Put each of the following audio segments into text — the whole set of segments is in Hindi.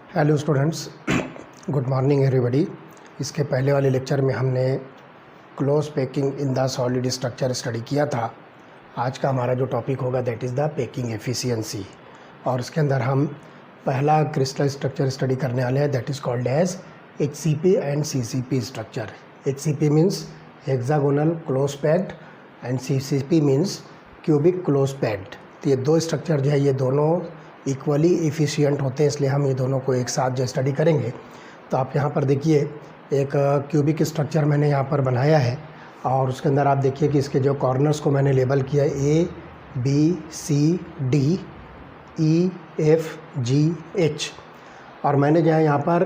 Hello students, good morning everybody. इसके पहले वाले लेक्चर में हमने close packing in the solid structure study किया था। आज का हमारा जो टॉपिक होगा that is the packing efficiency, और इसके अंदर हम पहला क्रिस्टल स्ट्रक्चर स्टडी करने वाले हैं that is called as HCP and CCP structure. HCP means hexagonal close packed and CCP means cubic close packed. तो ये दो स्ट्रक्चर जो है ये दोनों इक्वली एफिशिएंट होते हैं, इसलिए हम ये दोनों को एक साथ जो स्टडी करेंगे। तो आप यहाँ पर देखिए एक क्यूबिक स्ट्रक्चर मैंने यहाँ पर बनाया है, और उसके अंदर आप देखिए कि इसके जो कॉर्नर्स को मैंने लेबल किया है ABCDEFGH, और मैंने जो है यहाँ पर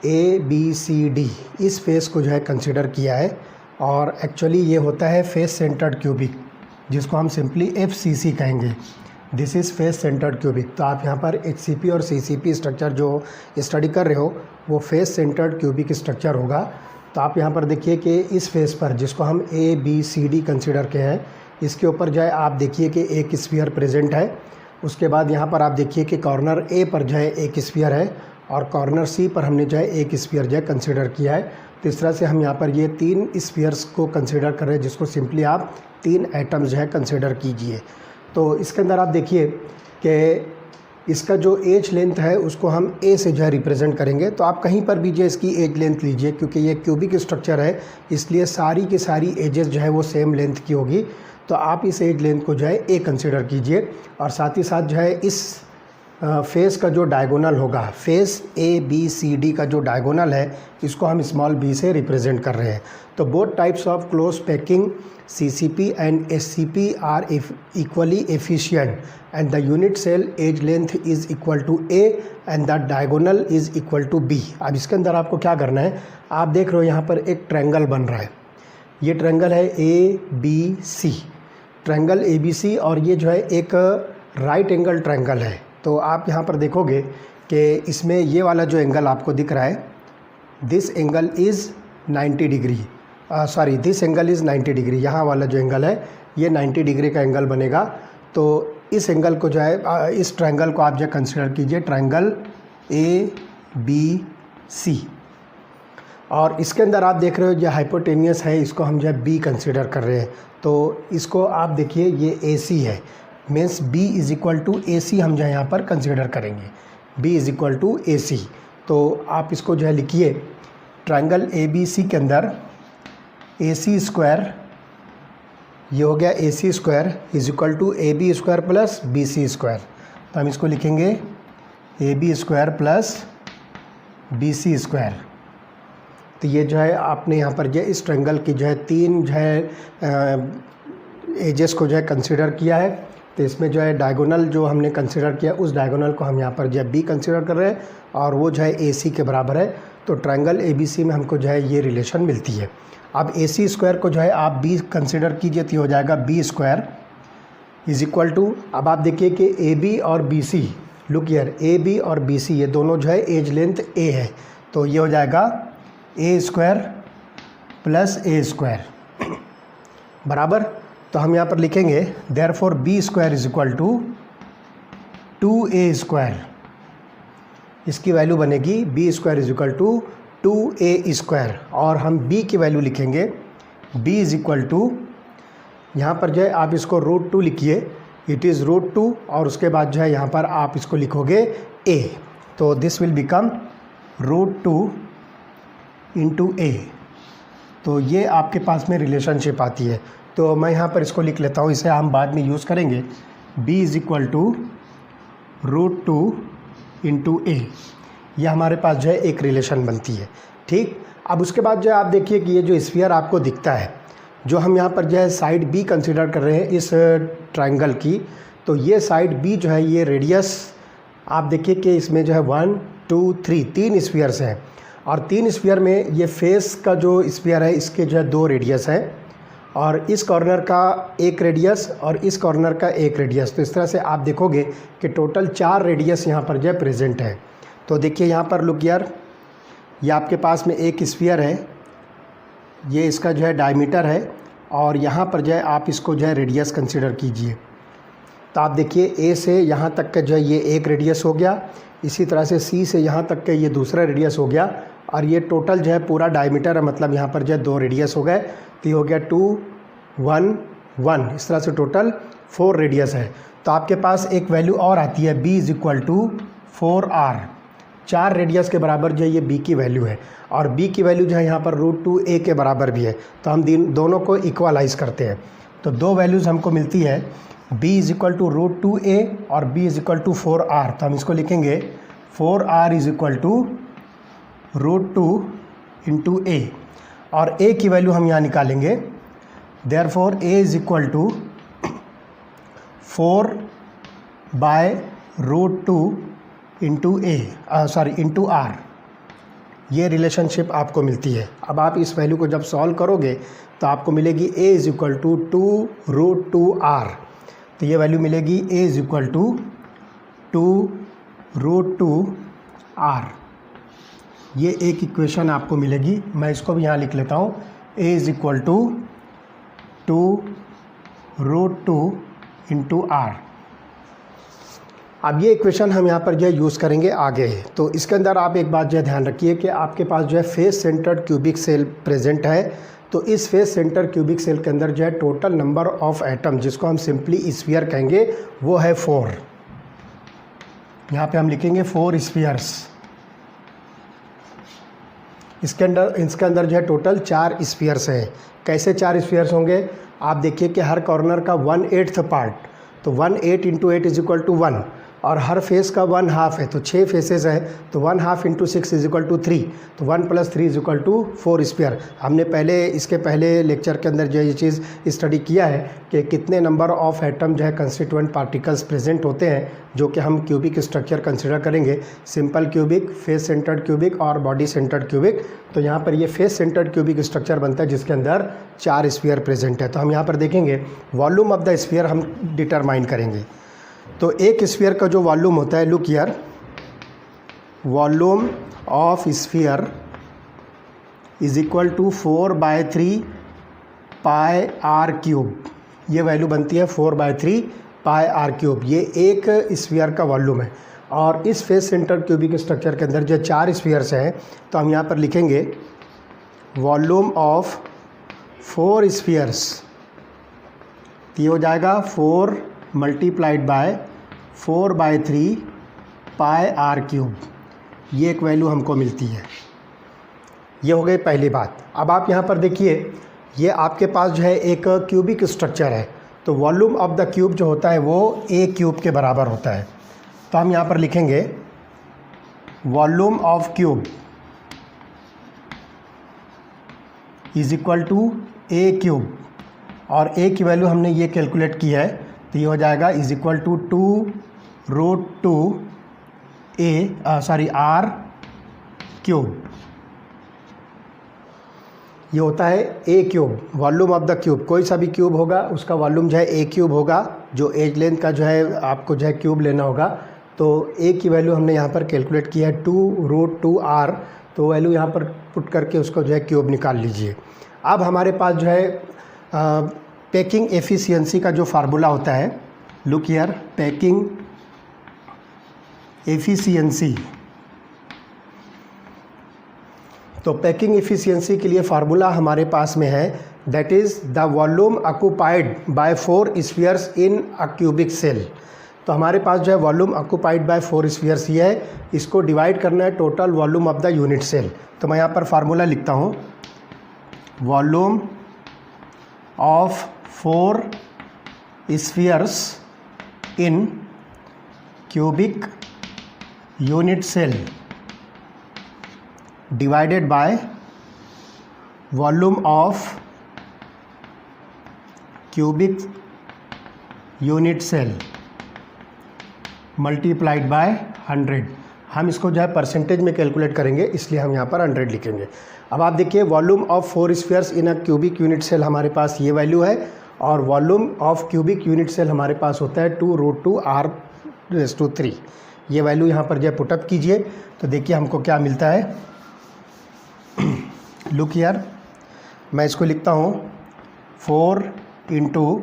ABCD इस फेस को जो है कंसिडर किया है, और एक्चुअली ये होता है फेस सेंटर्ड क्यूबिक, जिसको हम सिंपली FCC कहेंगे। This is face centred cubic. तो आप यहाँ पर HCP और CCP स्ट्रक्चर जो स्टडी कर रहे हो वो फेस सेंटर्ड क्यूबिक स्ट्रक्चर होगा। तो आप यहाँ पर देखिए कि इस फेस पर जिसको हम ABCD कंसिडर के हैं, इसके ऊपर जो है आप देखिए कि एक स्फीयर प्रेजेंट है। उसके बाद यहाँ पर आप देखिए कि कॉर्नर A पर जो है एक स्फीयर है, और कॉर्नर C पर हमने जो है एक स्फीयर जो है कंसिडर किया है। तो इस तरह से हम यहाँ पर ये तीन स्फीयर्स को कंसिडर कर रहे हैं, जिसको सिंपली आप तीन एटम्स जो है कंसिडर कीजिए। तो इसके अंदर आप देखिए कि इसका जो एज लेंथ है उसको हम A से जो है रिप्रेजेंट करेंगे। तो आप कहीं पर भी जो इसकी एज लेंथ लीजिए, क्योंकि ये क्यूबिक स्ट्रक्चर है इसलिए सारी की सारी एजेस जो है वो सेम लेंथ की होगी। तो आप इस एज लेंथ को जो है A कंसिडर कीजिए, और साथ ही साथ जो है इस फेस का जो डायगोनल होगा, फेस ABCD का जो डायगोनल है इसको हम स्मॉल b से रिप्रेजेंट कर रहे हैं। तो both types of close packing CCP and SCP are equally efficient, and the unit cell edge length is equal to A and the diagonal is equal to B। अब इसके अंदर आपको क्या करना है, आप देख रहे हो यहाँ पर एक ट्रायंगल बन रहा है। ये ट्रायंगल है ABC, ट्रायंगल ABC, और ये जो है एक राइट एंगल ट्रायंगल है। तो आप यहाँ पर देखोगे कि इसमें ये वाला जो एंगल आपको दिख रहा है, this angle is 90 degree, this angle is 90 degree. यहाँ वाला जो एंगल है ये 90 डिग्री का एंगल बनेगा। तो इस एंगल को जो है इस ट्रायंगल को आप जो कंसिडर कीजिए ट्रायंगल ABC, और इसके अंदर आप देख रहे हो जो हाइपोटेनियस है इसको हम जो है B कंसिडर कर रहे हैं। तो इसको आप देखिए ये AC है, means B is equal to AC हम जो है यहाँ पर कंसिडर करेंगे, B is equal to AC। तो आप इसको जो है लिखिए ट्रायंगल ABC के अंदर AC स्क्वायर, ये हो गया AC square is equal to AB square plus BC square. तो हम इसको लिखेंगे AB square plus BC square. तो ये जो है आपने यहाँ पर जो इस ट्रायंगल की जो है तीन जो है एजेस को जो है कंसिडर किया है। तो इसमें जो है डायगोनल जो हमने कंसिडर किया उस डायगोनल को हम यहाँ पर जो है B कंसिडर कर रहे हैं, और वो जो है AC के बराबर है। तो ट्रायंगल ABC में हमको जो है ये रिलेशन मिलती है। अब AC स्क्वायर को जो है आप B कंसिडर कीजिए तो हो जाएगा B square is equal to, अब आप देखिए कि AB और BC, लुक हियर, AB और BC ये दोनों जो है एज लेंथ A है। तो ये हो जाएगा A square plus A square बराबर। तो हम यहाँ पर लिखेंगे therefore B square is equal to 2A square. इसकी वैल्यू बनेगी B square is equal to 2A square, और हम B की वैल्यू लिखेंगे B इज इक्वल टू, यहाँ पर जो है आप इसको √2 लिखिए, इट इज़ √2, और उसके बाद जो है यहाँ पर आप इसको लिखोगे A। तो this will become √2 into A। तो ये आपके पास में रिलेशनशिप आती है। तो मैं यहाँ पर इसको लिख लेता हूँ, इसे हम बाद में यूज़ करेंगे। B is equal to √2 into A, ये हमारे पास जो है एक रिलेशन बनती है। ठीक, अब उसके बाद जो है आप देखिए कि ये जो स्फीयर आपको दिखता है, जो हम यहाँ पर जो है साइड B कंसिडर कर रहे हैं इस ट्रायंगल की, तो ये साइड B जो है ये रेडियस आप देखिए कि इसमें जो है 1 2 3 तीन स्फीयर्स हैं, और तीन स्फीयर में ये फेस का जो स्फीयर है इसके जो है 2 रेडियस है, और इस कॉर्नर का एक रेडियस और इस कॉर्नर का एक रेडियस। तो इस तरह से आप देखोगे कि टोटल 4 रेडियस यहाँ पर जो है प्रेजेंट है। तो देखिए यहाँ पर लुक यार, ये आपके पास में एक स्फीयर है, ये इसका जो है डायमीटर है, और यहाँ पर जो है आप इसको जो है रेडियस कंसिडर कीजिए। तो आप देखिए A से यहाँ तक का जो है ये एक रेडियस हो गया, इसी तरह से सी से यहाँ तक के ये दूसरा रेडियस हो गया, और ये टोटल जो है पूरा डायमीटर है, मतलब यहाँ पर जो है 2 रेडियस हो गए, तो ये हो गया 2 1 1, इस तरह से टोटल 4 रेडियस है। तो आपके पास एक वैल्यू और आती है b is equal to 4r, 4 radius के बराबर जो है ये b की वैल्यू है, और b की वैल्यू जो है यहाँ पर √2a के बराबर भी है। तो हम दोनों को इक्वलाइज़ करते हैं, तो 2 वैल्यूज़ हमको मिलती है, b is equal to √2a और b is equal to 4r। तो हम इसको लिखेंगे 4r is equal to √2 into a, और a की वैल्यू हम यहाँ निकालेंगे, therefore a is equal to 4 by √2 into into r। ये रिलेशनशिप आपको मिलती है। अब आप इस वैल्यू को जब सॉल्व करोगे तो आपको मिलेगी a is equal to 2√2r। तो ये वैल्यू मिलेगी a is equal to 2√2r। ये एक इक्वेशन आपको मिलेगी, मैं इसको भी यहाँ लिख लेता हूँ, a is equal to 2√2 into r। अब ये इक्वेशन हम यहाँ पर जो है यूज़ करेंगे आगे। तो इसके अंदर आप एक बात जो है ध्यान रखिए कि आपके पास जो है face centred cubic cell present है। तो इस फेस सेंटर क्यूबिक सेल के अंदर जो है टोटल नंबर ऑफ एटम, जिसको हम सिंपली स्फीयर कहेंगे, वो है 4। यहाँ पे हम लिखेंगे 4 स्फीयर्स। इसके अंदर जो है टोटल 4 स्फीयर्स हैं। कैसे 4 स्फीयर्स होंगे? आप देखिए कि हर कॉर्नर का 1/8 पार्ट, तो 1/8 इंटू 8 इज इक्वल टू 1, और हर फेस का 1/2 है, तो 6 फेसेस है, तो 1/2 इंटू 6 इज इक्वल टू 3, तो 1 + 3 इज इक्वल टू 4 स्फीयर। हमने इसके पहले लेक्चर के अंदर जो ये चीज़ स्टडी किया है कि कितने नंबर ऑफ एटम जो है कंस्टिट्यूएंट पार्टिकल्स प्रेजेंट होते हैं, जो कि हम क्यूबिक स्ट्रक्चर कंसिडर करेंगे, simple cubic, face centred cubic और बॉडी सेंटर्ड क्यूबिक। तो यहाँ पर ये फेस सेंटर्ड क्यूबिक स्ट्रक्चर बनता है जिसके अंदर 4 स्फीयर प्रेजेंट है। तो हम यहाँ पर देखेंगे वॉल्यूम ऑफ द स्फीयर हम डिटरमाइन करेंगे। तो एक स्फीयर का जो वॉल्यूम होता है, look here, volume of sphere is equal to 4/3 pi r cube. ये वैल्यू बनती है 4/3 पाई r क्यूब। ये एक स्फीयर का वॉल्यूम है। और इस फेस सेंटर क्यूबिक स्ट्रक्चर के अंदर जो 4 स्फीयर्स हैं, तो हम यहाँ पर लिखेंगे वॉल्यूम ऑफ 4 स्फीयर्स। तो ये हो जाएगा 4 multiplied by 4/3 pi r cube. ये एक वैल्यू हमको मिलती है। ये हो गई पहली बात। अब आप यहाँ पर देखिए, ये आपके पास जो है एक क्यूबिक स्ट्रक्चर है, तो वॉल्यूम ऑफ द क्यूब जो होता है वो a क्यूब के बराबर होता है। तो हम यहाँ पर लिखेंगे volume of cube is equal to a cube, और a की वैल्यू हमने ये कैलकुलेट की है, तो ये हो जाएगा is equal to 2√2 r cube. ये होता है a cube, volume of the cube. कोई सा भी क्यूब होगा उसका वॉल्यूम जो है a क्यूब होगा, जो एज लेंथ का जो है आपको जो है क्यूब लेना होगा। तो a की वैल्यू हमने यहाँ पर कैलकुलेट की है 2√2 r, तो वैल्यू यहाँ पर पुट करके उसको जो है क्यूब निकाल लीजिए। अब हमारे पास जो है पैकिंग एफिशिएंसी का जो फार्मूला होता है, लुक हियर, पैकिंग एफिशिएंसी। तो पैकिंग एफिशिएंसी के लिए फार्मूला हमारे पास में है, that is the volume occupied by 4 spheres in a cubic cell. तो हमारे पास जो है वॉल्यूम ऑक्यूपाइड बाय 4 स्फीयर्स ये है, इसको डिवाइड करना है total volume of the unit cell. तो मैं यहाँ पर फार्मूला लिखता हूँ, volume of 4 spheres in cubic unit cell divided by volume of cubic unit cell multiplied by 100। हम इसको जो है परसेंटेज में कैलकुलेट करेंगे, इसलिए हम यहाँ पर 100 लिखेंगे। अब आप देखिए volume of 4 spheres in a cubic unit cell हमारे पास ये वैल्यू है, और volume of cubic unit cell हमारे पास होता है 2√2 r⁻3। ये वैल्यू यहाँ पर जो है पुटअप कीजिए, तो देखिए हमको क्या मिलता है। लुक हियर, मैं इसको लिखता हूँ 4 ×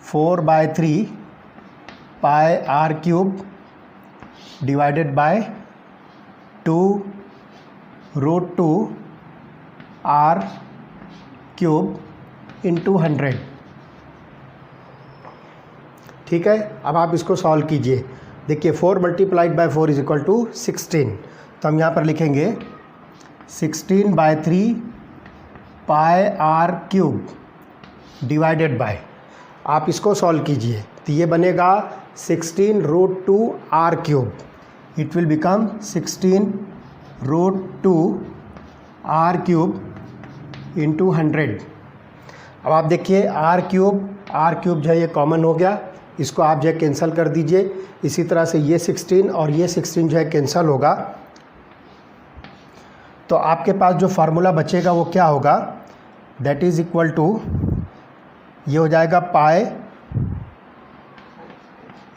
4/3 pi r cube divided by 2 root 2 r cube into 100। ठीक है, अब आप इसको सॉल्व कीजिए। देखिए 4 multiplied by 4 is equal to 16, तो हम यहाँ पर लिखेंगे 16/3 pi r cube divided by, आप इसको सॉल्व कीजिए तो ये बनेगा 16 root 2 r cube, it will become 16 root 2 r cube into 100। अब आप देखिए आर क्यूब जो है ये कॉमन हो गया, इसको आप जो है कैंसिल कर दीजिए। इसी तरह से ये 16 और ये 16 जो है कैंसिल होगा, तो आपके पास जो फार्मूला बचेगा वो क्या होगा, दैट इज़ इक्वल टू, ये हो जाएगा पाई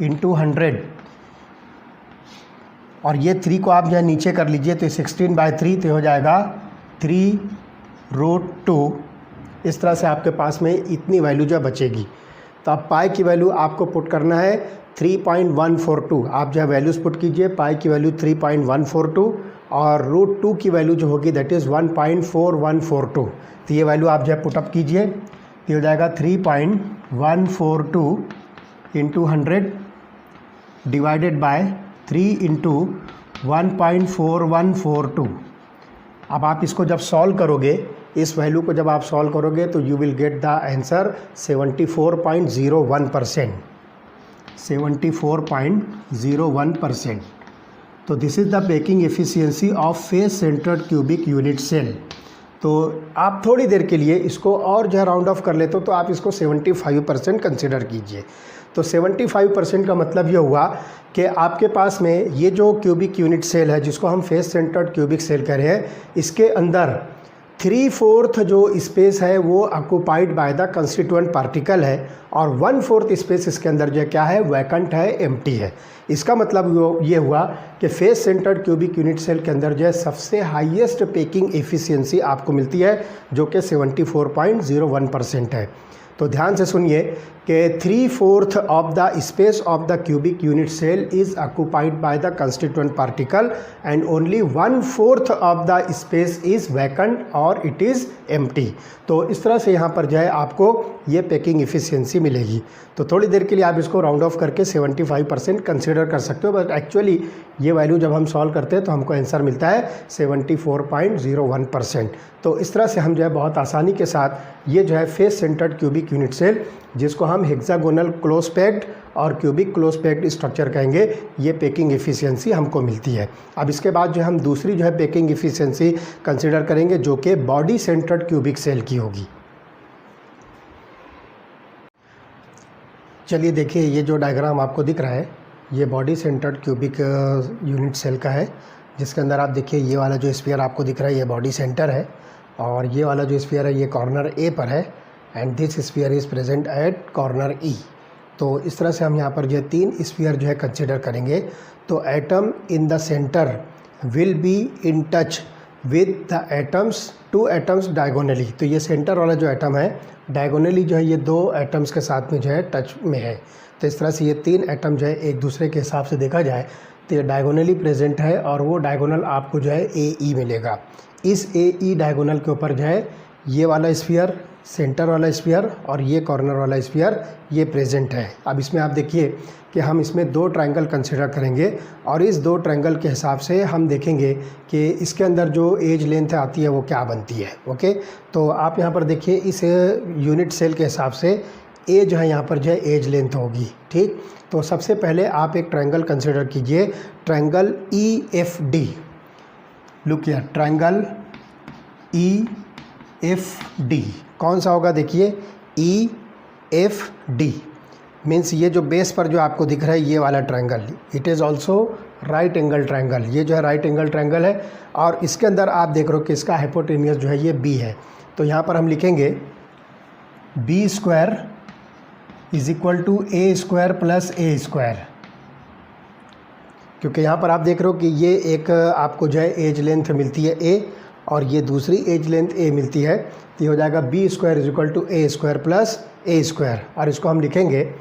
इंटू 100, और ये 3 को आप जो है नीचे कर लीजिए तो 16/3 तो हो जाएगा 3 रूट 2। इस तरह से आपके पास में इतनी वैल्यू जो बचेगी। तो आप पाई की वैल्यू आपको पुट करना है 3.142, आप जो है वैल्यूज़ पुट कीजिए। पाई की वैल्यू 3.142 और रूट 2 की वैल्यू जो होगी दैट इज़ 1.4142। तो ये वैल्यू आप जो है पुटअप कीजिए, ये हो जाएगा 3.142 इंटू 100 डिवाइडेड बाय 3 इंटू 1.4142। अब आप इसको जब सॉल्व करोगे, इस वैल्यू को जब आप सॉल्व करोगे तो you will get the answer 74.01%, 74.01%। तो this is the packing efficiency of face centred cubic unit cell. तो आप थोड़ी देर के लिए इसको और जो है राउंड ऑफ कर लेते हो, तो आप इसको 75% कंसिडर कीजिए। तो 75% का मतलब ये हुआ कि आपके पास में ये जो क्यूबिक यूनिट सेल है, जिसको हम फेस सेंटर्ड क्यूबिक सेल कह रहे हैं, इसके अंदर 3/4 जो स्पेस है वो occupied by the constituent particle है, और 1/4 स्पेस इसके अंदर जो क्या है, वैकेंट है, एम्प्टी है। इसका मतलब ये हुआ कि face centred cubic unit cell के अंदर जो है सबसे हाईएस्ट पैकिंग एफिशिएंसी आपको मिलती है, जो कि 74.01% है। तो ध्यान से सुनिए कि 3/4 of the space of the cubic unit cell is occupied by the constituent particle and only 1/4 of the space is vacant और इट इज़ एम्प्टी। तो इस तरह से यहाँ पर जो है आपको ये पैकिंग एफिशिएंसी मिलेगी। तो थोड़ी देर के लिए आप इसको राउंड ऑफ करके 75% कंसिडर कर सकते हो, बट एक्चुअली ये वैल्यू जब हम सॉल्व करते हैं तो हमको आंसर मिलता है 74.01%। तो इस तरह से हम जो है बहुत आसानी के साथ ये जो है face centred cubic unit cell, जिसको हम हेक्सागोनल क्लोज पैक्ड और क्यूबिक क्लोज पैक्ड स्ट्रक्चर कहेंगे, ये पैकिंग एफिशिएंसी हमको मिलती है। अब इसके बाद जो हम दूसरी जो है पैकिंग एफिशिएंसी कंसिडर करेंगे, जो कि बॉडी सेंटर्ड क्यूबिक सेल की होगी। चलिए देखिए, ये जो डायग्राम आपको दिख रहा है ये body centred cubic unit cell का है, जिसके अंदर आप देखिए ये वाला जो स्फीयर आपको दिख रहा है ये बॉडी सेंटर है, और ये वाला जो स्फीयर है ये कॉर्नर ए पर है, and this sphere is present at corner E. तो इस तरह से हम यहाँ पर जो है 3 स्फीयर जो है कंसिडर करेंगे। तो atom in the centre will be in touch with the atoms, 2 atoms diagonally. तो ये सेंटर वाला जो एटम है डायगोनली जो है ये 2 एटम्स के साथ में जो है टच में है। तो इस तरह से ये 3 एटम जो है एक दूसरे के हिसाब से देखा जाए तो ये डायगोनली प्रेजेंट है, और वो डायगोनल आपको जो है ए मिलेगा। इस ए डायगोनल के ऊपर जो है ये वाला स्फीयर, सेंटर वाला स्फीयर और ये कॉर्नर वाला स्फीयर ये प्रेजेंट है। अब इसमें आप देखिए कि हम इसमें 2 ट्रायंगल कंसिडर करेंगे, और इस 2 ट्रायंगल के हिसाब से हम देखेंगे कि इसके अंदर जो एज लेंथ आती है वो क्या बनती है। ओके, तो आप यहाँ पर देखिए इस यूनिट सेल के हिसाब से ए जो है यहाँ पर जो है एज लेंथ होगी। ठीक, तो सबसे पहले आप एक ट्रायंगल कंसिडर कीजिए, triangle EFD। Look here, triangle EFD कौन सा होगा, देखिए EFD मीन्स ये जो बेस पर जो आपको दिख रहा है ये वाला triangle, it is also right angle triangle. ये जो है राइट एंगल ट्रायंगल है, और इसके अंदर आप देख रहे हो कि इसका हाइपोटेनियस जो है ये B है। तो यहाँ पर हम लिखेंगे B² is equal to A² plus A², क्योंकि यहाँ पर आप देख रहे हो कि ये एक आपको जो है एज लेंथ मिलती है A, और ये दूसरी एज लेंथ A मिलती है। तो ये हो जाएगा B² is equal to A² plus A², और इसको हम लिखेंगे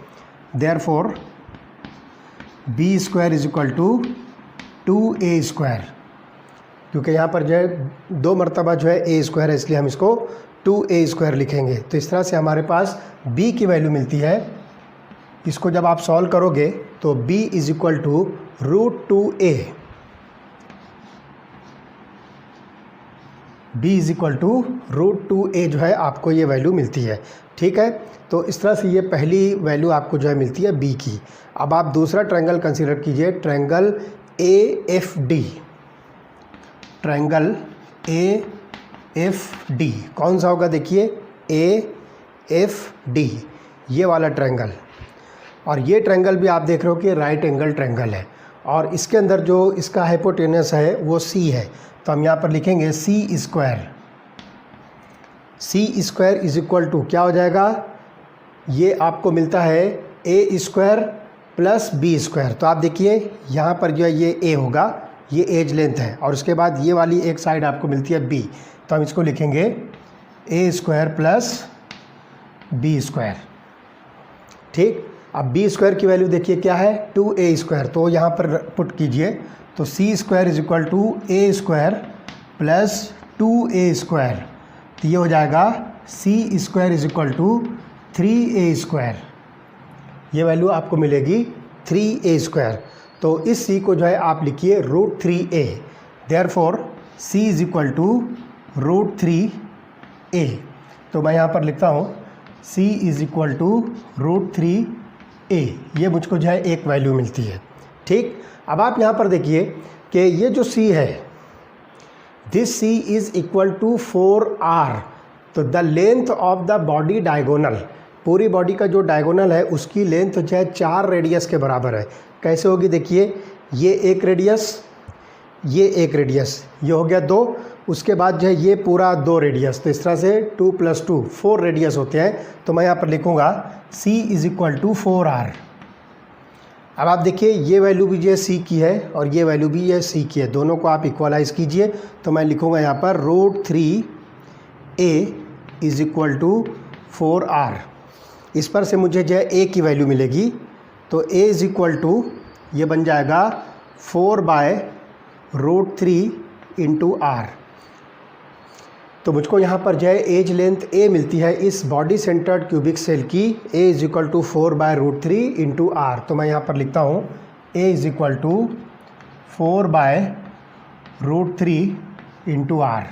therefore B square is equal to 2a square, क्योंकि यहाँ पर जो है 2 मरतबा जो है a स्क्वायर है, इसलिए हम इसको 2a स्क्वायर लिखेंगे। तो इस तरह से हमारे पास b की वैल्यू मिलती है। इसको जब आप सॉल्व करोगे तो b is equal to √2a, b is equal to √2a जो है आपको ये वैल्यू मिलती है। ठीक है, तो इस तरह से ये पहली वैल्यू आपको जो है मिलती है b की। अब आप दूसरा ट्रायंगल कंसीडर कीजिए, ट्रायंगल AFD। ट्रायंगल AFD कौन सा होगा? देखिए AFD, ये वाला ट्रायंगल। और ये ट्रायंगल भी आप देख रहे हो कि राइट एंगल ट्रायंगल है, और इसके अंदर जो इसका हाइपोटेनस है वो C है। तो हम यहाँ पर लिखेंगे C square. C square is equal to क्या हो जाएगा? ये आपको मिलता है A square plus B square. तो आप देखिए यहाँ पर जो है ये A होगा, ये एज लेंथ है, और उसके बाद ये वाली एक साइड आपको मिलती है B। तो हम इसको लिखेंगे A square plus B square. ठीक, अब B स्क्वायर की वैल्यू देखिए क्या है? 2a square. तो यहाँ पर पुट कीजिए, तो C square is equal to A square plus 2a square. तो ये हो जाएगा C square is equal to 3a square. ये वैल्यू आपको मिलेगी 3a स्क्वायर। तो इस C को जो है आप लिखिए √3a। Therefore C is equal to √3a। तो मैं यहाँ पर लिखता हूँ C is equal to √3a। ये मुझको जो है एक वैल्यू मिलती है। ठीक, अब आप यहाँ पर देखिए कि ये जो C है, this C is equal to 4r। तो the length of the body diagonal, पूरी बॉडी का जो डायगोनल है उसकी लेंथ जो है 4 रेडियस के बराबर है। कैसे होगी? देखिए ये एक रेडियस, ये एक रेडियस, ये हो गया 2, उसके बाद जो है ये पूरा 2 रेडियस। तो इस तरह से 2 + 2 4 रेडियस होते हैं। तो मैं यहाँ पर लिखूँगा C is equal to 4r। अब आप देखिए ये वैल्यू भी जो है C की है और ये वैल्यू भी है C की है, दोनों को आप इक्वलाइज़ कीजिए। तो मैं लिखूँगा यहाँ पर √3a is equal to 4r। इस पर से मुझे जो है a की वैल्यू मिलेगी, तो a इज इक्वल टू ये बन जाएगा 4/√3 इंटू r। तो मुझको यहाँ पर जो है एज लेंथ a मिलती है इस बॉडी सेंटर्ड क्यूबिक सेल की, a is equal to 4/√3 into r। तो मैं यहाँ पर लिखता हूँ a is equal to 4/√3 into r।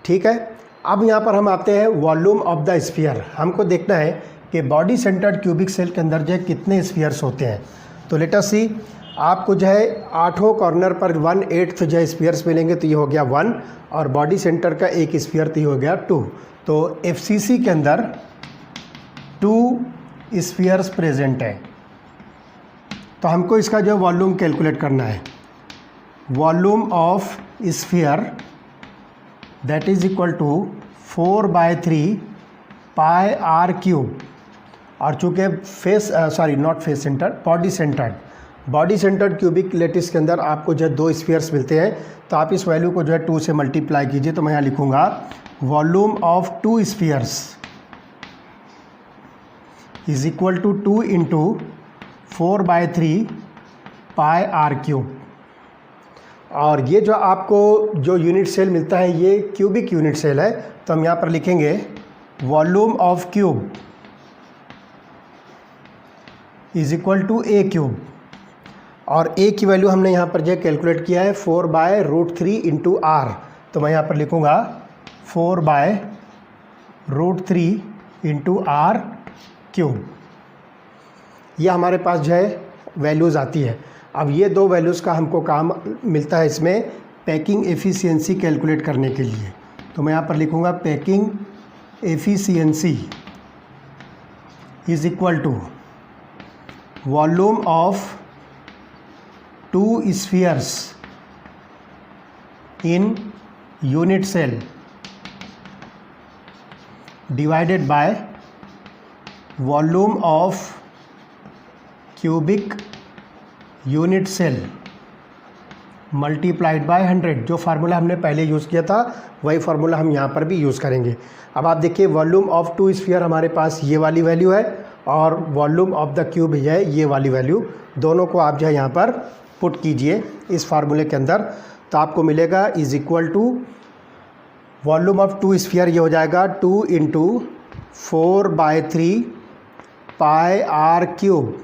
ठीक है, अब यहाँ पर हम आते हैं वॉल्यूम ऑफ द स्फीयर। हमको देखना है कि बॉडी सेंटर्ड क्यूबिक सेल के अंदर जो है कितने स्फीयर्स होते हैं। तो लेट अस सी, आपको जो है 8 कॉर्नर पर 1/8 जो है स्फीयर्स मिलेंगे, तो ये हो गया 1, और बॉडी सेंटर का एक स्फीयर तो ये हो गया 2। तो FCC के अंदर 2 स्फीयर्स प्रेजेंट है। तो हमको इसका जो वॉल्यूम कैलकुलेट करना है। Volume of sphere that is equal to 4/3 πr³। और चूँकि बॉडी सेंटर्ड क्यूबिक लेटिस के अंदर आपको जो है 2 स्फीयर्स मिलते हैं, तो आप इस वैल्यू को जो है 2 से मल्टीप्लाई कीजिए। तो मैं यहाँ लिखूँगा volume of 2 spheres is equal to 2 into 4/3 πr³। और ये जो आपको जो यूनिट सेल मिलता है ये क्यूबिक यूनिट सेल है। तो हम यहाँ पर लिखेंगे volume of cube is equal to a³। और a की वैल्यू हमने यहाँ पर जो है कैलकुलेट किया है 4/√3 इंटू r। तो मैं यहाँ पर लिखूँगा 4/√3 इंटू r³। ये हमारे पास जो है वैल्यूज़ आती है। अब ये 2 वैल्यूज़ का हमको काम मिलता है इसमें पैकिंग एफिशिएंसी कैलकुलेट करने के लिए। तो मैं यहाँ पर लिखूँगा packing efficiency is equal to volume of 2 spheres in unit cell divided by volume of cubic unit cell multiplied by 100। जो फार्मूला हमने पहले यूज़ किया था वही फार्मूला हम यहाँ पर भी यूज़ करेंगे। अब आप देखिए वॉल्यूम ऑफ 2 स्फीयर हमारे पास ये वाली वैल्यू है, और वॉल्यूम ऑफ द क्यूब है ये वाली वैल्यू, दोनों को आप जो है यहाँ पर पुट कीजिए इस फार्मूले के अंदर, तो आपको मिलेगा is equal to volume of two sphere, ये हो जाएगा 2 into 4/3 pi r cube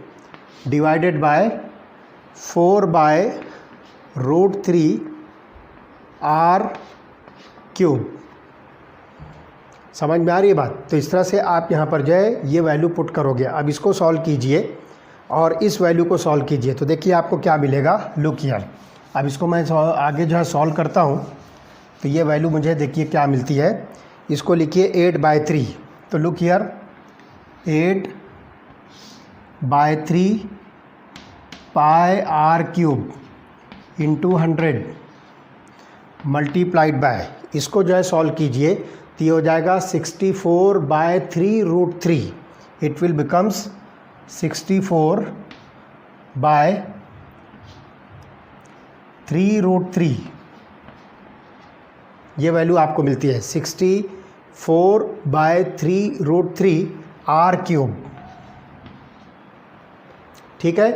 divided by 4/√3 r cube. समझ में आ रही है बात? तो इस तरह से आप यहाँ पर जो है ये वैल्यू पुट करोगे। अब इसको सॉल्व कीजिए और इस वैल्यू को सॉल्व कीजिए, तो देखिए आपको क्या मिलेगा। लुक हियर, अब इसको मैं आगे जो है सॉल्व करता हूँ, तो ये वैल्यू मुझे देखिए क्या मिलती है। इसको लिखिए 8/3, तो look here 8/3 pi r cube into 100 multiplied by, इसको जो है सॉल्व कीजिए तो ये हो जाएगा 64/3√3। It will becomes 64/3√3। ये वैल्यू आपको मिलती है 64/3√3 आर क्यूब। ठीक है,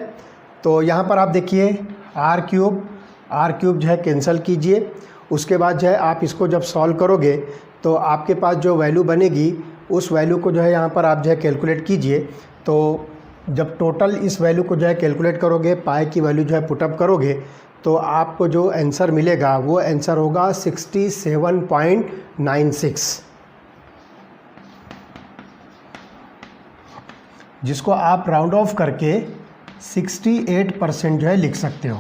तो यहाँ पर आप देखिए आर क्यूब जो है कैंसिल कीजिए। उसके बाद जो है आप इसको जब सॉल्व करोगे तो आपके पास जो वैल्यू बनेगी उस वैल्यू को जो है यहाँ पर आप जो है कैलकुलेट कीजिए। तो जब टोटल इस वैल्यू को जो है कैलकुलेट करोगे, पाई की वैल्यू जो है पुटअप करोगे, तो आपको जो आंसर मिलेगा वो आंसर होगा 67.96, जिसको आप राउंड ऑफ करके 68% जो है लिख सकते हो।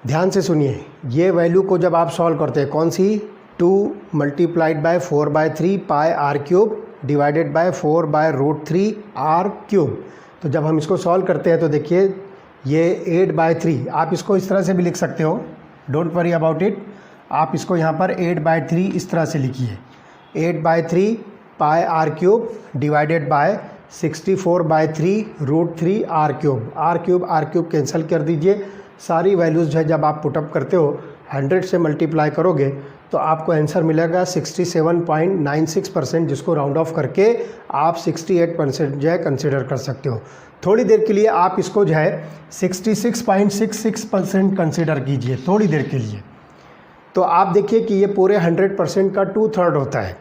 ध्यान से सुनिए, ये वैल्यू को जब आप सॉल्व करते हैं, कौन सी 2 multiplied by 4/3 pi r cube divided by 4/√3 r cube, तो जब हम इसको सॉल्व करते हैं तो देखिए ये 8/3, आप इसको इस तरह से भी लिख सकते हो, डोंट वरी अबाउट इट। आप इसको यहाँ पर 8/3 इस तरह से लिखिए, 8/3 pi r cube divided by 64/3√3 r cube. R cube cancel कर दीजिए। सारी वैल्यूज़ जो है जब आप पुटअप करते हो 100 से मल्टीप्लाई करोगे तो आपको आंसर मिलेगा 67.96%, जिसको राउंड ऑफ करके आप 68% जो है कंसिडर कर सकते हो। थोड़ी देर के लिए आप इसको जो है 66.66% कंसिडर कीजिए थोड़ी देर के लिए। तो आप देखिए कि ये पूरे 100% का 2/3 होता है।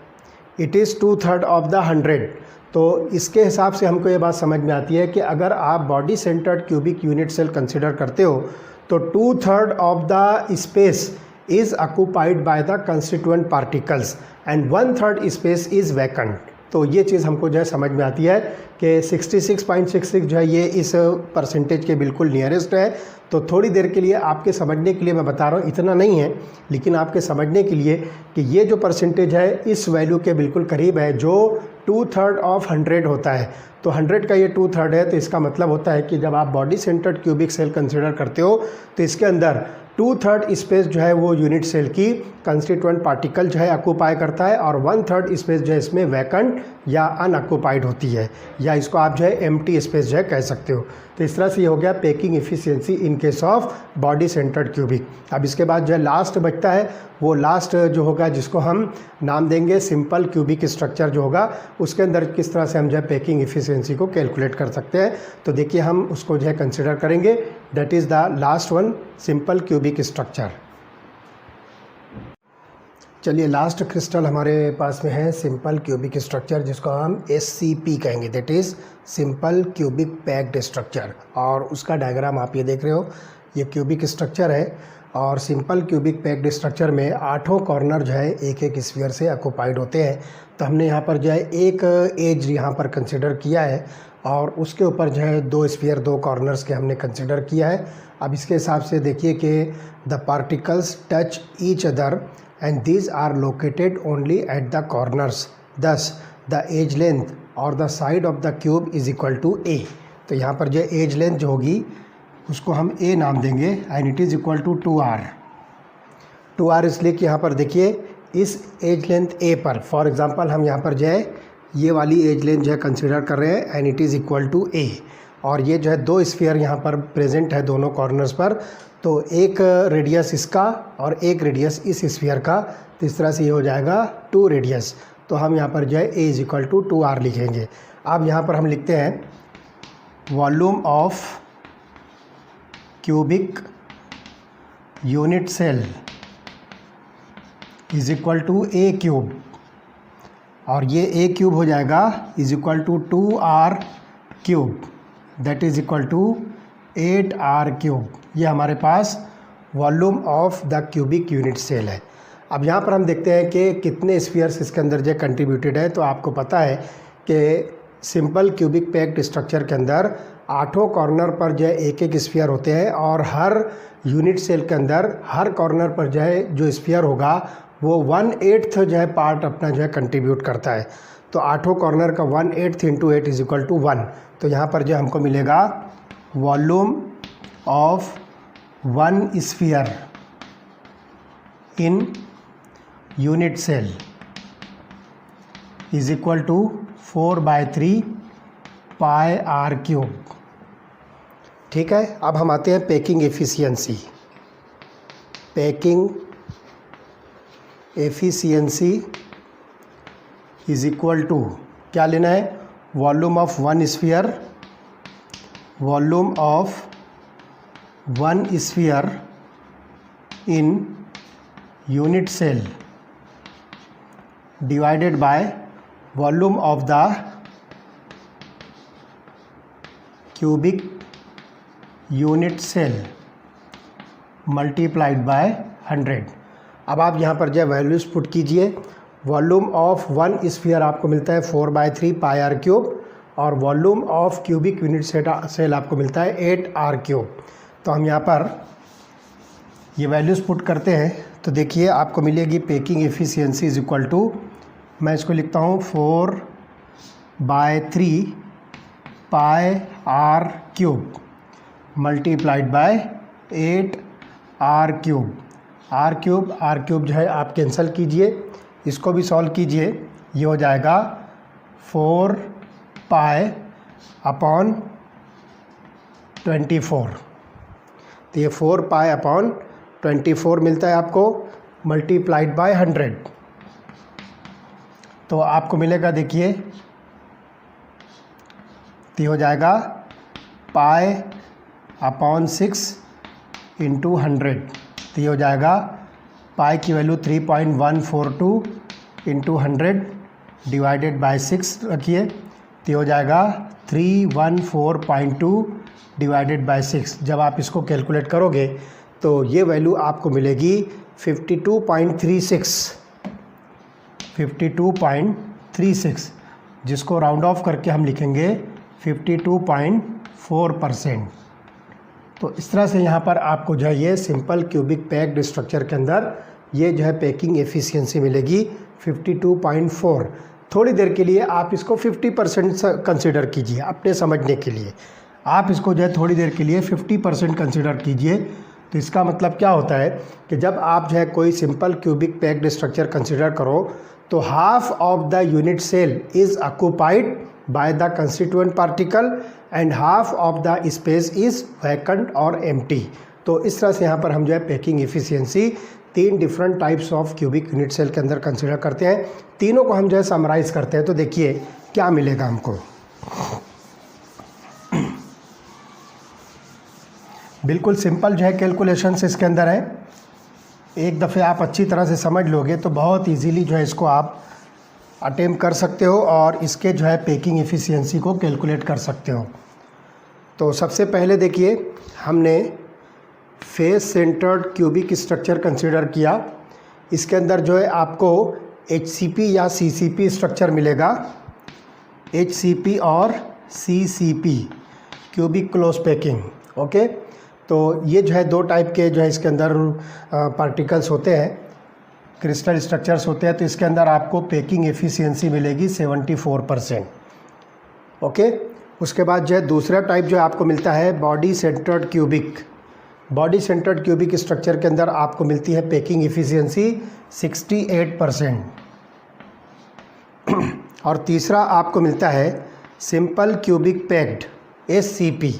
It is 2/3 of the 100। तो इसके हिसाब से हमको ये बात समझ में आती है कि अगर आप body centred cubic unit cell consider करते हो तो 2/3 of the space is occupied by the constituent particles and 1/3 space is vacant। तो ये चीज़ हमको जो है समझ में आती है कि 66.66 जो है ये इस परसेंटेज के बिल्कुल नियरेस्ट है। तो थोड़ी देर के लिए आपके समझने के लिए मैं बता रहा हूँ, इतना नहीं है लेकिन आपके समझने के लिए कि ये जो परसेंटेज है इस वैल्यू के बिल्कुल करीब है, जो 2/3 ऑफ 100 होता है। तो 100 का ये 2/3 है, तो इसका मतलब होता है कि जब आप body centred cubic cell consider करते हो तो इसके अंदर 2/3 स्पेस जो है वो यूनिट सेल की कंस्टिट्यूएंट पार्टिकल जो है ऑक्यूपाई करता है और 1/3 स्पेस जो है इसमें वैकेंट या अनऑक्यूपाइड होती है, या इसको आप जो है एम्प्टी स्पेस जो है कह सकते हो। तो इस तरह से ये हो गया packing efficiency in case of body centred cubic. अब इसके बाद जो है लास्ट बचता है, वो लास्ट जो होगा जिसको हम नाम देंगे सिंपल क्यूबिक स्ट्रक्चर जो होगा, उसके अंदर किस तरह से हम जो है पैकिंग एफिशिएंसी को कैलकुलेट कर सकते हैं। तो देखिए हम उसको जो है कंसिडर करेंगे, that is the last one, simple cubic structure. चलिए लास्ट क्रिस्टल हमारे पास में है सिंपल क्यूबिक स्ट्रक्चर, जिसको हम SCP कहेंगे, that is simple cubic packed structure. और उसका डायग्राम आप ये देख रहे हो, ये क्यूबिक स्ट्रक्चर है और सिंपल क्यूबिक पैक्ड स्ट्रक्चर में 8 कॉर्नर जो है एक एक स्फीयर से ऑक्यूपाइड होते हैं। तो हमने यहाँ पर जो है एक एज यहाँ पर कंसिडर किया है और उसके ऊपर जो है 2 स्फीयर 2 कॉर्नर्स के हमने कंसिडर किया है। अब इसके हिसाब से देखिए कि the particles touch each other and these are located only at the corners, thus the edge length or the side of the cube is equal to a। तो यहाँ पर जो एज लेंथ जो होगी उसको हम a नाम देंगे and it is equal to 2r। 2r इसलिए कि यहाँ पर देखिए इस एज लेंथ a पर, फॉर एग्जांपल हम यहाँ पर जो है ये वाली एज लेंथ जो है कंसिडर कर रहे हैं and it is equal to a, और ये जो है 2 स्फीयर यहाँ पर प्रेजेंट है दोनों कॉर्नर्स पर, तो एक रेडियस इसका और एक रेडियस इस स्फीयर का, तो इस तरह से ये हो जाएगा 2 रेडियस। तो हम यहाँ पर जो है A is equal to 2R लिखेंगे। अब यहाँ पर हम लिखते हैं volume of cubic unit cell is equal to A cube, और ये A क्यूब हो जाएगा is equal to 2R cube, that is equal to 8R cube. ये हमारे पास volume of the cubic unit cell है। अब यहाँ पर हम देखते हैं कि कितने स्फीयर्स इसके अंदर जो कंट्रीब्यूटेड है। तो आपको पता है कि सिंपल क्यूबिक पैक्ड स्ट्रक्चर के अंदर 8 कॉर्नर पर जो है एक एक स्फीयर होते हैं, और हर यूनिट सेल के अंदर हर कॉर्नर पर जो है जो स्फीयर होगा वो 1/8 जो है पार्ट अपना जो है कंट्रीब्यूट करता है। तो 8 कॉर्नर का 1/8 इंटू 8 इज इक्वल टू 1। तो यहाँ पर जो हमको मिलेगा volume of 1 sphere in unit cell is equal to 4/3 pi r cube. ठीक है, अब हम आते हैं packing efficiency. Packing efficiency is equal to क्या लेना है, volume of 1 sphere, volume of 1 sphere in unit cell divided by volume of the cubic unit cell multiplied by 100। अब आप यहाँ पर जो है वैल्यूज़ पुट कीजिए। वॉल्यूम ऑफ 1 स्फीयर आपको मिलता है 4/3 पाई आर क्यूब, और volume of cubic unit cell आपको मिलता है 8R क्यूब। तो हम यहाँ पर ये वैल्यूज़ पुट करते हैं तो देखिए आपको मिलेगी packing efficiency is equal to, मैं इसको लिखता हूँ 4/3 pi r cube multiplied by 8R cube. R cube जो है आप कैंसिल कीजिए, इसको भी सॉल्व कीजिए, ये हो जाएगा 4 पाई अपॉन 24। तो ये 4 पाई अपॉन 24 मिलता है आपको मल्टीप्लाइड बाय 100। तो आपको मिलेगा देखिए, तो ये हो जाएगा पाई अपॉन 6 इंटू 100। तो ये हो जाएगा पाई की वैल्यू 3.142 इंटू 100 डिवाइडेड बाय 6 रखिए, तो ये हो जाएगा 314.2 डिवाइडेड बाय 6। जब आप इसको कैलकुलेट करोगे तो ये वैल्यू आपको मिलेगी 52.36, जिसको राउंड ऑफ करके हम लिखेंगे 52.4%। तो इस तरह से यहाँ पर आपको जो है ये सिंपल क्यूबिक पैक्ड स्ट्रक्चर के अंदर ये जो है पैकिंग एफिशिएंसी मिलेगी 52.4। थोड़ी देर के लिए आप इसको 50% कंसिडर कीजिए अपने समझने के लिए। आप इसको जो है थोड़ी देर के लिए 50% कंसिडर कीजिए। तो इसका मतलब क्या होता है कि जब आप जो है कोई simple cubic packed structure consider करो तो half of the unit cell is occupied by the constituent particle and half of the space is vacant or empty। तो इस तरह से यहाँ पर हम जो है packing efficiency 3 different types of cubic unit cell के अंदर कंसिडर करते हैं। तीनों को हम जो है समराइज़ करते हैं तो देखिए क्या मिलेगा हमको। बिल्कुल सिंपल जो है कैलकुलेशंस इसके अंदर है, एक दफ़े आप अच्छी तरह से समझ लोगे तो बहुत इजीली जो है इसको आप अटेम्प्ट कर सकते हो और इसके जो है पैकिंग एफिशिएंसी को कैलकुलेट कर सकते हो। तो सबसे पहले देखिए हमने face centred cubic structure consider किया। इसके अंदर जो है आपको HCP या CCP स्ट्रक्चर मिलेगा। HCP और CCP cubic close packing. Okay, तो ये जो है 2 टाइप के जो है इसके अंदर पार्टिकल्स होते हैं, क्रिस्टल स्ट्रक्चर्स होते हैं। तो इसके अंदर आपको पैकिंग एफिशिएंसी मिलेगी 74%। ओके, उसके बाद जो है दूसरा टाइप जो आपको मिलता है body centred cubic. Body centred cubic structure के अंदर आपको मिलती है पैकिंग एफिशिएंसी 68%। और तीसरा आपको मिलता है simple cubic packed SCP।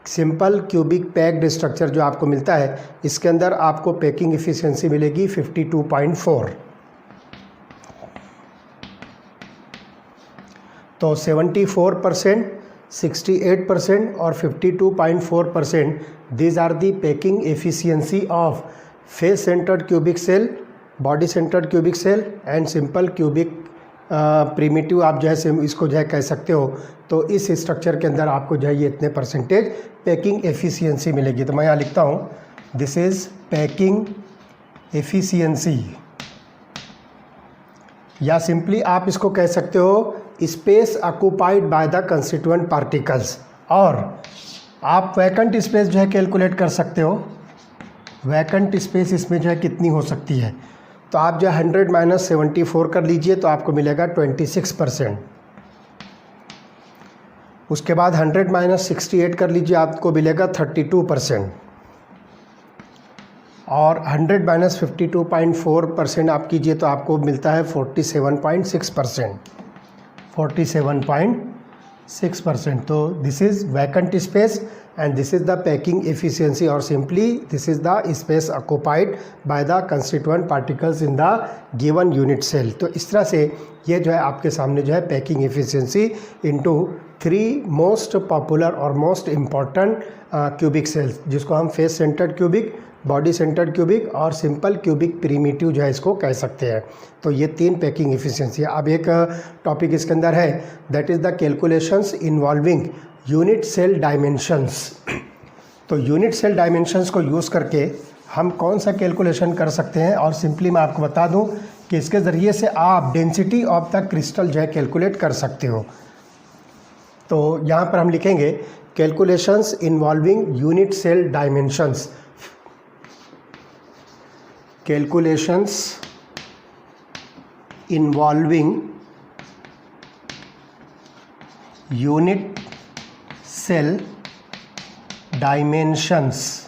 Simple cubic packed structure जो आपको मिलता है इसके अंदर आपको पैकिंग एफिशिएंसी मिलेगी 52.4। तो 74%, 68% और 52.4%, these are the packing efficiency of face centered cubic cell, body centered cubic cell and simple cubic primitive आप जो है इसको जो है कह सकते हो। तो इस स्ट्रक्चर के अंदर आपको जो है ये इतने परसेंटेज पैकिंग एफिशिएंसी मिलेगी। तो मैं यहाँ लिखता हूँ दिस इज़ पैकिंग एफिशिएंसी, या सिंपली आप इसको कह सकते हो space occupied by the constituent particles. और आप वैकेंट स्पेस जो है कैलकुलेट कर सकते हो, वैकेंट स्पेस इसमें जो है कितनी हो सकती है। तो आप जो 100 माइनस 74 कर लीजिए तो आपको मिलेगा 26%। उसके बाद 100 माइनस 68 कर लीजिए, आपको मिलेगा 32%। और 100 माइनस 52.4% आप कीजिए तो आपको मिलता है 47.6%, 47.6%। तो this is vacant space and this is the packing efficiency, or simply this is the space occupied by the constituent particles in the given unit cell। तो इस तरह से ये जो है आपके सामने जो है packing efficiency into 3 most popular और मोस्ट इम्पॉर्टेंट क्यूबिक सेल्स, जिसको हम face centred cubic, body centred cubic और सिंपल क्यूबिक प्रीमिटिव जो है इसको कह सकते हैं। तो ये 3 पैकिंग एफिशिएंसी। अब एक टॉपिक इसके अंदर है, that is the calculations involving unit cell dimensions. तो यूनिट सेल डायमेंशंस को यूज़ करके हम कौन सा कैलकुलेशन कर सकते हैं, और सिंपली मैं आपको बता दूं कि इसके ज़रिए से आप डेंसिटी ऑफ द क्रिस्टल जो है कैलकुलेट कर सकते हो। तो यहाँ पर हम लिखेंगे calculations involving unit cell dimensions, calculations involving unit cell dimensions.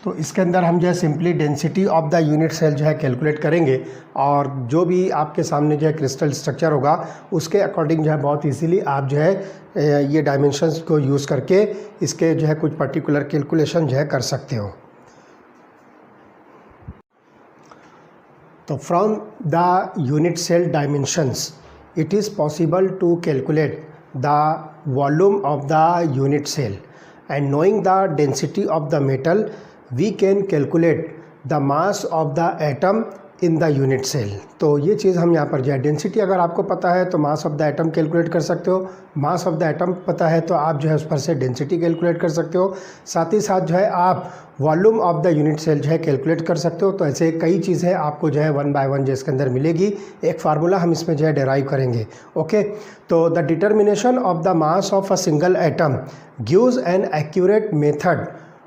तो इसके अंदर हम जो है simply density of the unit cell जो है कैलकुलेट करेंगे, और जो भी आपके सामने जो है क्रिस्टल स्ट्रक्चर होगा उसके अकॉर्डिंग जो है बहुत इजीली आप जो है ये डायमेंशंस को यूज़ करके इसके जो है कुछ पर्टिकुलर कैलकुलेशन जो है कर सकते हो। तो from the unit cell dimensions it is possible to calculate the volume of the unit cell, and knowing the density of the metal we can calculate the mass of the atom in the unit cell. तो ये चीज़ हम यहाँ पर जो है डेंसिटी अगर आपको पता है तो mass of the atom calculate कर सकते हो, मास ऑफ द एटम पता है तो आप जो है उस पर से डेंसिटी कैलकुलेट कर सकते हो, साथ ही साथ जो है आप volume of the unit cell जो है कैलकुलेट कर सकते हो। तो ऐसे कई चीज़ें आपको जो है 1 बाय 1 जो इसके अंदर मिलेगी, एक फार्मूला हम इसमें जो है डेराइव करेंगे। ओके, तो the determination of the mass of a single atom gives an accurate method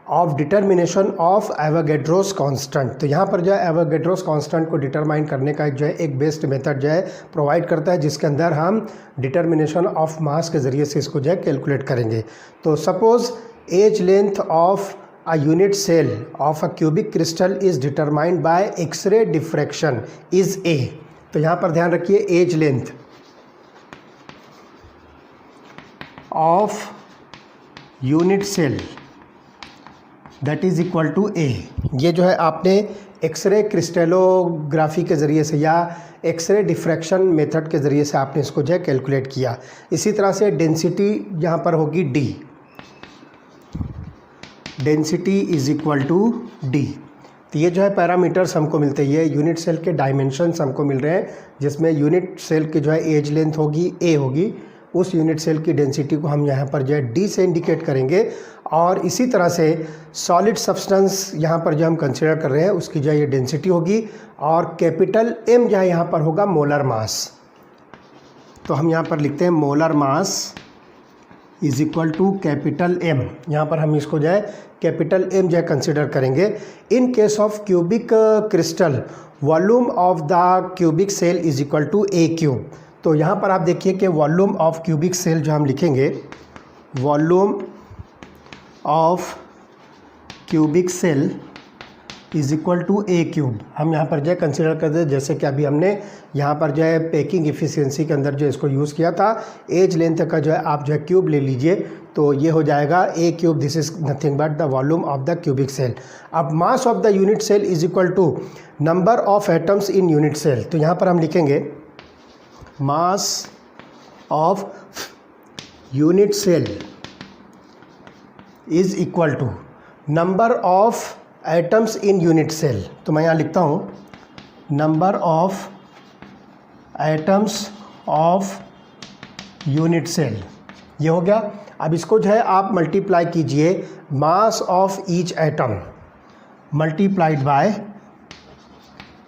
of determination of Avogadro's constant. तो यहाँ पर जो है एवोगैड्रोस कांस्टेंट को डिटरमाइन करने का जो है एक बेस्ट मेथड जो है प्रोवाइड करता है, जिसके अंदर हम डिटर्मिनेशन ऑफ मास के ज़रिए से इसको जो है कैलकुलेट करेंगे। तो suppose edge length of a unit cell of a cubic crystal is determined by X ray diffraction is A. तो यहाँ पर ध्यान रखिए edge length of unit cell that is equal to A. ये जो है आपने एक्सरे क्रिस्टलोग्राफी के ज़रिए से या एक्सरे डिफ्रैक्शन मेथड के ज़रिए से आपने इसको जो है कैलकुलेट किया। इसी तरह से डेंसिटी यहाँ पर होगी D, density is equal to D. तो ये जो है पैरामीटर्स हमको मिलते हैं, ये यूनिट सेल के डायमेंशंस हमको मिल रहे हैं, जिसमें यूनिट सेल की जो है एज लेंथ होगी ए होगी, उस यूनिट सेल की डेंसिटी को हम यहाँ पर जो है डी से इंडिकेट करेंगे। और इसी तरह से सॉलिड सब्सटेंस यहाँ पर जो हम कंसिडर कर रहे हैं उसकी जो है ये डेंसिटी होगी, और कैपिटल एम जो है यहाँ पर होगा मोलर मास। तो हम यहाँ पर लिखते हैं molar mass is equal to capital M, यहाँ पर हम इसको जो है कैपिटल एम जो है कंसिडर करेंगे। In case of cubic crystal volume of the cubic cell is equal to A cube. तो यहाँ पर आप देखिए कि वॉल्यूम ऑफ क्यूबिक सेल जो हम लिखेंगे, volume of cubic cell is equal to A cube, हम यहाँ पर जो है कंसिडर करते हैं, जैसे कि अभी हमने यहाँ पर जो है पैकिंग एफिशिएंसी के अंदर जो इसको यूज़ किया था। एज लेंथ का जो है आप जो है क्यूब ले लीजिए, तो ये हो जाएगा A cube, this is nothing but the volume of the cubic cell. अब mass of the unit cell is equal to number of atoms in unit cell. तो यहाँ पर हम लिखेंगे mass of unit cell is equal to number of atoms in unit cell. तो मैं यहाँ लिखता हूँ number of atoms of unit cell, ये हो गया। अब इसको जो है आप मल्टीप्लाई कीजिए mass of each atom multiplied by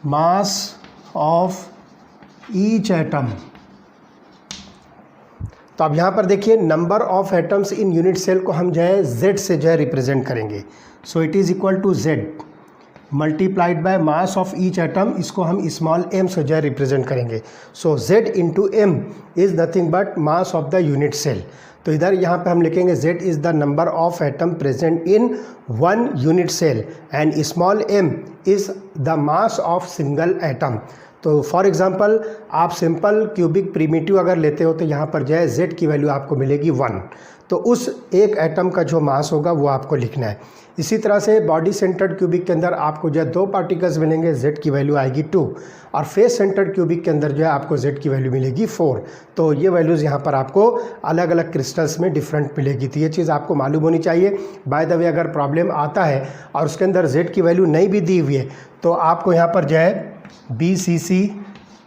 mass of each atom. तो अब यहाँ पर देखिए number of atoms in unit cell को हम जो है Z से जो है रिप्रेजेंट करेंगे। So it is equal to Z multiplied by mass of each atom, इसको हम स्मॉल m से जो है रिप्रेजेंट करेंगे। So Z into m is nothing but mass of the unit cell. तो इधर यहाँ पे हम लिखेंगे Z is the number of atom present in one unit cell and small m is the mass of single atom. तो फॉर एग्जांपल आप सिंपल क्यूबिक प्रीमिटिव अगर लेते हो तो यहाँ पर जो है Z की वैल्यू आपको मिलेगी 1, तो उस एक एटम का जो मास होगा वो आपको लिखना है। इसी तरह से बॉडी सेंटर्ड क्यूबिक के अंदर आपको जो है 2 पार्टिकल्स मिलेंगे, Z की वैल्यू आएगी 2, और फेस सेंटर्ड क्यूबिक के अंदर जो है आपको Z की वैल्यू मिलेगी 4। तो ये वैल्यूज़ यहाँ पर आपको अलग अलग क्रिस्टल्स में डिफरेंट मिलेगी। तो ये चीज़ आपको मालूम होनी चाहिए। बाय द वे अगर प्रॉब्लम आता है और उसके अंदर Z की वैल्यू नहीं भी दी हुई है तो आपको यहाँ पर जो है BCC,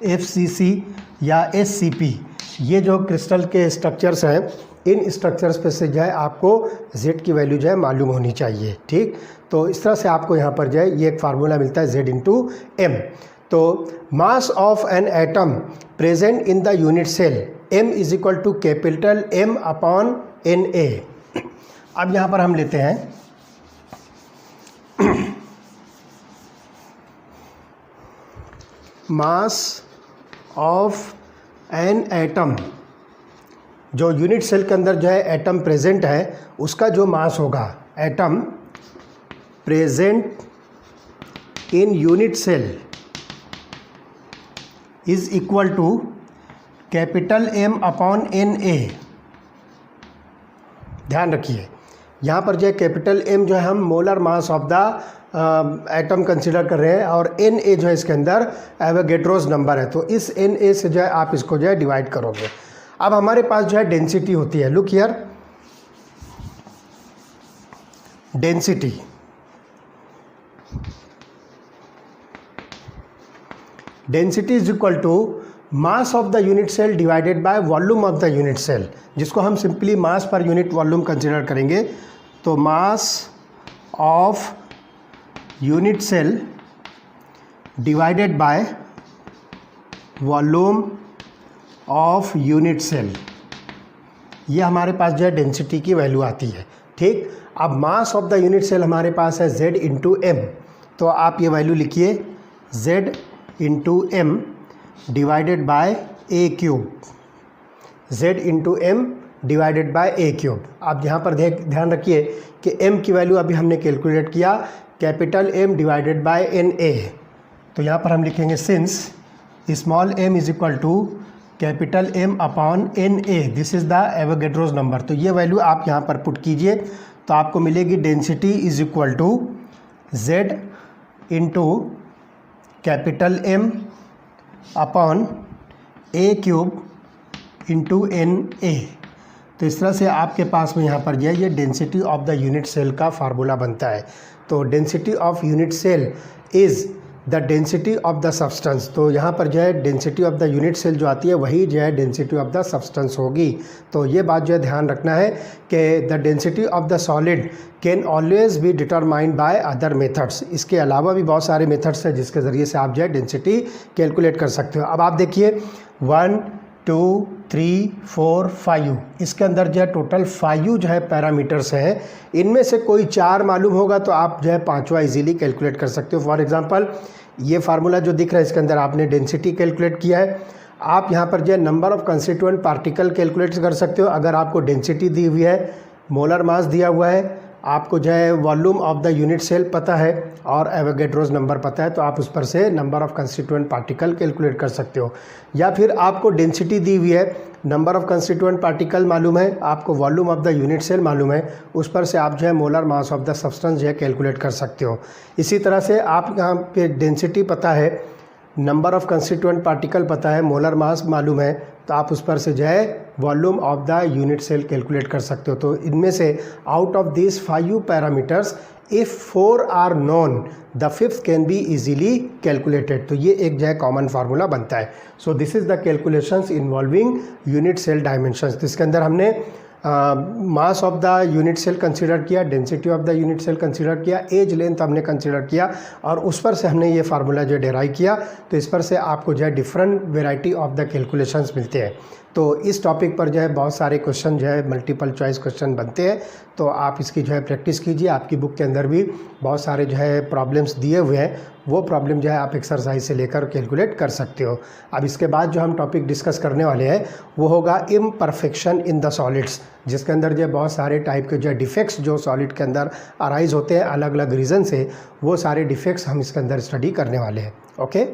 FCC या SCP, ये जो क्रिस्टल के स्ट्रक्चर्स हैं, इन स्ट्रक्चर्स पे से जो है आपको Z की वैल्यू जो है मालूम होनी चाहिए। ठीक, तो इस तरह से आपको यहाँ पर जो है ये एक फार्मूला मिलता है Z इंटू M। तो mass of an atom present in the unit cell M is equal to capital M upon Na। अब यहाँ पर हम लेते हैं मास ऑफ एन एटम, जो यूनिट सेल के अंदर जो है एटम प्रेजेंट है उसका जो मास होगा, atom present in unit cell is equal to capital M upon Na। ध्यान रखिए यहाँ पर जो है कैपिटल M जो है हम molar mass of the atom consider कर रहे हैं और Na जो है इसके अंदर एवोगैड्रोस नंबर है। तो इस Na से जो है आप इसको जो है डिवाइड करोगे। अब हमारे पास जो है डेंसिटी होती है, look here, density is equal to mass of the unit cell divided by volume of the unit cell, जिसको हम सिंपली मास पर यूनिट वॉल्यूम कंसिडर करेंगे। तो mass of unit cell divided by volume of unit cell, ये हमारे पास जो है डेंसिटी की वैल्यू आती है। ठीक, अब mass of the unit cell हमारे पास है Z इंटू M। तो आप ये वैल्यू लिखिए Z into M divided bye A cube, Z into M divided bye A cube. आप यहाँ पर ध्यान रखिए कि M की वैल्यू अभी हमने कैलकुलेट किया capital M divided by Na। तो यहाँ पर हम लिखेंगे since small m is equal to capital M upon Na, this is the Avogadro's number. तो ये वैल्यू आप यहाँ पर पुट कीजिए तो आपको मिलेगी density is equal to Z into capital M upon A cube into Na। तो इस तरह से आपके पास में यहाँ पर जो है ये density of the unit cell का फार्मूला बनता है। तो density of unit cell is the density of the substance. तो यहाँ पर जो है density of the unit cell जो आती है वही जो है डेंसिटी ऑफ द सब्सटेंस होगी। तो ये बात जो है ध्यान रखना है कि the density of the solid can always be determined by other methods. इसके अलावा भी बहुत सारे मेथड्स हैं जिसके ज़रिए से आप जो है डेंसिटी कैलकुलेट कर सकते हो। अब आप देखिए 1 2 3 4 5, इसके अंदर जो है टोटल 5 जो है पैरामीटर्स हैं। इनमें से कोई 4 मालूम होगा तो आप जो है 5वां इजीली कैलकुलेट कर सकते हो। फॉर एग्जांपल ये फार्मूला जो दिख रहा है इसके अंदर आपने डेंसिटी कैलकुलेट किया है। आप यहाँ पर जो है number of constituent particle calculate कर सकते हो। अगर आपको डेंसिटी दी हुई है, मोलर मास दिया हुआ है, आपको जो है volume of the unit cell पता है और एवोगैड्रोस नंबर पता है, तो आप उस पर से number of constituent particle calculate कर सकते हो। या फिर आपको डेंसिटी दी हुई है, नंबर ऑफ़ कंस्टिट्यूएंट पार्टिकल मालूम है, आपको volume of the unit cell मालूम है, उस पर से आप जो है molar mass of the substance जो है कैलकुलेट कर सकते हो। इसी तरह से आप यहाँ पे डेंसिटी पता है, नंबर ऑफ़ कंस्टिट्यूएंट पार्टिकल पता है, मोलर मास मालूम है, तो आप उस पर से जो है volume of the unit cell calculate कर सकते हो। तो इनमें से out of this 5 parameters if 4 are known the fifth can be easily calculated. तो ये एक जो है कॉमन फार्मूला बनता है। So this is the calculations involving unit cell dimensions. इसके अंदर हमने mass of the unit cell consider किया, density of the unit cell consider किया, एज लेंथ हमने कंसीडर किया और उस पर से हमने ये फार्मूला जो डेराइव किया। तो इस पर से आपको जो है different variety of the calculations मिलते हैं। तो इस टॉपिक पर जो है बहुत सारे क्वेश्चन जो है मल्टीपल चॉइस क्वेश्चन बनते हैं। तो आप इसकी जो है प्रैक्टिस कीजिए। आपकी बुक के अंदर भी बहुत सारे जो है प्रॉब्लम्स दिए हुए हैं, वो प्रॉब्लम जो है आप एक्सरसाइज से लेकर कैलकुलेट कर सकते हो। अब इसके बाद जो हम टॉपिक डिस्कस करने वाले हैं वो होगा इम्परफेक्शन इन द सॉलिड्स, जिसके अंदर जो है बहुत सारे टाइप के जो है डिफेक्ट्स जो सॉलिड के अंदर अराइज होते हैं अलग अलग रीज़न से, वो सारे डिफेक्ट्स हम इसके अंदर स्टडी करने वाले हैं। ओके।